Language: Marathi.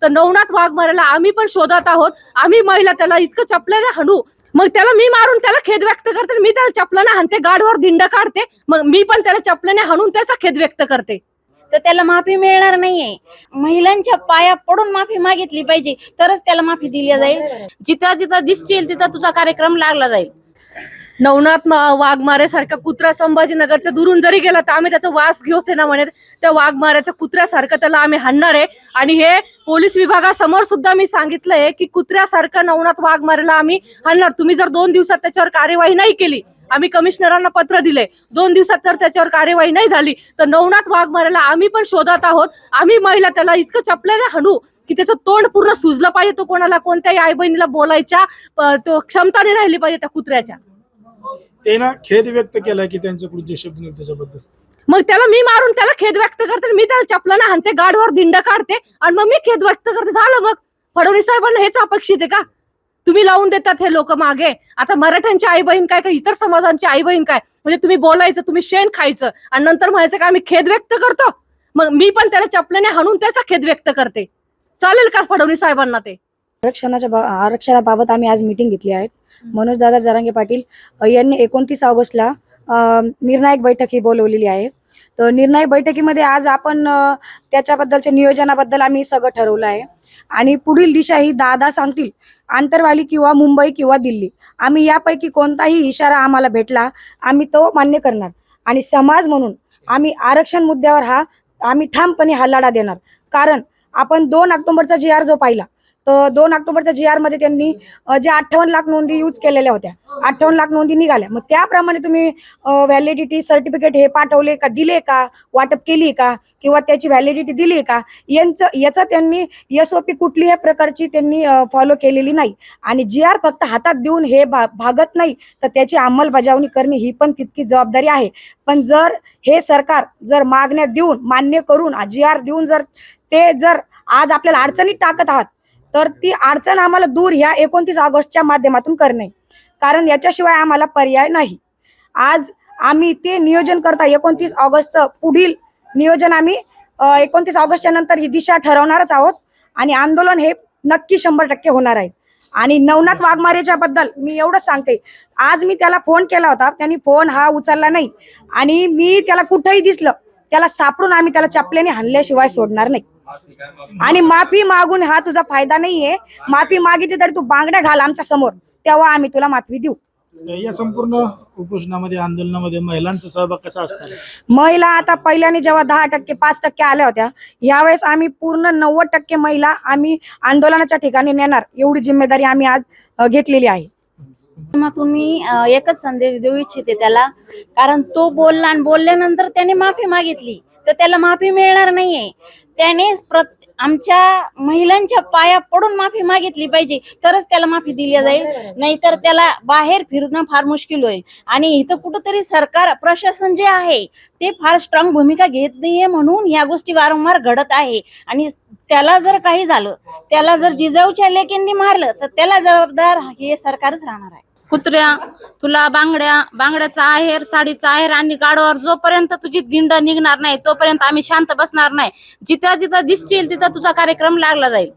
तर नवनाथ वाघमारेला आम्ही पण शोधत आहोत. आम्ही महिला त्याला इतकं चपल्याने हाणू, मग त्याला मी मारून त्याला खेद व्यक्त करते. मी त्याला चपल्याने हाणते, गाडवर दिंड काढते, मग मी पण त्याला चपल्याने हाणून त्याचा खेद व्यक्त करते. तर त्याला माफी मिळणार नाहीये. महिलांच्या पाया पडून माफी मागितली पाहिजे, तरच त्याला माफी दिली जाईल. जिथं जिथं दिसशील तिथं तुझा कार्यक्रम लागला जाईल. नवनाथ वाघमारे सारखा कुत्रा संभाजीनगरच्या दुरून जरी गेला तर आम्ही त्याचा वास घेऊ ना म्हणे. त्या वाघमाऱ्याच्या कुत्र्यासारखं त्याला आम्ही हाणणार आहे. आणि हे पोलीस विभागासमोर सुद्धा मी सांगितलंय की कुत्र्यासारखं नवनाथ वाघमारेला आम्ही हाणणार. तुम्ही जर 2 दिवसात त्याच्यावर कार्यवाही नाही केली, आम्ही कमिशनरांना पत्र दिले, 2 दिवसात तर त्याच्यावर कार्यवाही नाही झाली तर नवनाथ वाघमारेला आम्ही पण शोधत आहोत. आम्ही महिला त्याला इतकं चपल्याने हाणू की त्याचं तोंड पूर्ण सुजलं पाहिजे. तो कोणाला कोणत्याही आई बहिणीला बोलायच्या तो क्षमताने राहिली पाहिजे त्या कुत्र्याच्या. ते ना खेद व्यक्त केला की त्यांच्याकडून जे शब्द निघाले त्याच्याबद्दल. मग त्याला मी मारून त्याला खेद व्यक्त करते, मी त्याला चपलाने हाणते, गाडवर दिंड काढते आणि मग मी खेद व्यक्त करते. झालं. मग फडणवीस साहेबांना हेच अपेक्षित आहे का? तुम्ही लावून देतात हे लोक मागे. आता मराठ्यांची आई बहीण काय, इतर समाजांची आई बहीण काय? म्हणजे तुम्ही बोलायचं, तुम्ही शेण खायचं आणि नंतर म्हणायचं का आम्ही खेद व्यक्त करतो. मग मी पण त्याला चपलाने हाणून त्याचा खेद व्यक्त करते. चालेल का फडणवीस साहेबांना? ते आरक्षणाबाबत आम्ही आज मीटिंग घेतली आहे. मनोज दादा जरांगे पाटील यांनी 29 ऑगस्टला निर्णायक बैठक ही बोलवलेली आहे. तर निर्णायक बैठकीमध्ये आज आपण त्याच्याबद्दलच्या नियोजनाबद्दल आम्ही सगळं ठरवलं आहे. आणि पुढील दिशा ही दादा सांगतील, आंतरवाली किंवा मुंबई किंवा दिल्ली, आम्ही यापैकी कोणताही इशारा आम्हाला भेटला आम्ही तो मान्य करणार. आणि समाज म्हणून आम्ही आरक्षण मुद्द्यावर आम्ही ठामपणे हा लढा देणार. कारण आपण 2 ऑक्टोबरचा GR जो पाहिला, तर 2 ऑक्टोबरच्या GR मध्ये त्यांनी जे 58 लाख नोंदी यूज केलेल्या होत्या, 58 लाख नोंदी निघाल्या. मग त्याप्रमाणे तुम्ही व्हॅलिडिटी सर्टिफिकेट हे पाठवले का, दिले का, वाटप केली का, किंवा त्याची व्हॅलिडिटी दिली का, याचा त्यांनी SOP कुठल्याही प्रकारची त्यांनी फॉलो केलेली नाही. आणि GR फक्त हातात देऊन हे भागत नाही, तर त्याची अंमलबजावणी करणे ही पण तितकी जबाबदारी आहे. पण जर हे सरकार जर मागण्या देऊन मान्य करून GR देऊन जर आज आपल्याला अडचणीत टाकत आहात, तर ती अडचण आम्हाला दूर ह्या 29 ऑगस्टच्या माध्यमातून करणे, कारण याच्याशिवाय आम्हाला पर्याय नाही. आज आम्ही ते नियोजन करता 29 ऑगस्टचं पुढील नियोजन आम्ही 29 ऑगस्टच्या नंतर ही दिशा ठरवणारच आहोत. आणि आंदोलन हे नक्की 100% होणार आहे. आणि नवनाथ वाघमारेच्या बद्दल मी एवढंच सांगते, आज मी त्याला फोन केला होता, त्यांनी फोन हा उचलला नाही. आणि मी त्याला कुठेही दिसलं त्याला सापडून आम्ही त्याला चपल्याने हाणल्याशिवाय सोडणार नाही. आणि माफी मागून हा तुझा फायदा नाहीये. माफी मागितली तरी तू बांगड्या घाल आमच्या समोर, तेव्हा आम्ही तुला माफी देऊ. या संपूर्ण उपोषणामध्ये आंदोलनामध्ये महिलांचा सहभाग कसा असणार? महिला आता पहिल्याने जेव्हा 10%, 5% आल्या होत्या, यावेळेस आम्ही पूर्ण 90% महिला आम्ही आंदोलनाच्या ठिकाणी नेणार, एवढी जिम्मेदारी आम्ही आज घेतलेली आहे. तुम्ही एकच संदेश देऊ इच्छिते त्याला, कारण तो बोलला आणि बोलल्यानंतर त्याने माफी मागितली तर त्याला माफी मिळणार नाहीये. त्याने आमच्या महिलांच्या पाया पडून माफी मागितली पाहिजे, तरच त्याला माफी दिली जाईल. नाहीतर त्याला बाहेर फिरणं फार मुश्किल होईल. आणि इथं कुठंतरी सरकार प्रशासन जे आहे ते फार स्ट्रॉंग भूमिका घेत नाहीये, म्हणून ह्या गोष्टी वारंवार घडत आहे. आणि त्याला जर काही झालं, त्याला जर जिजाऊच्या लेकींनी मारलं, तर त्याला जबाबदार हे सरकारच राहणार आहे. कुत्र्या, तुला बांगड्याचा आहेर, साडीचा आहेर आणि गाडवावर जोपर्यंत तुझी दिंड निघणार नाही तोपर्यंत आम्ही शांत बसणार नाही. जिथं जिथं दिसशील तिथं तुझा कार्यक्रम लागला जाईल.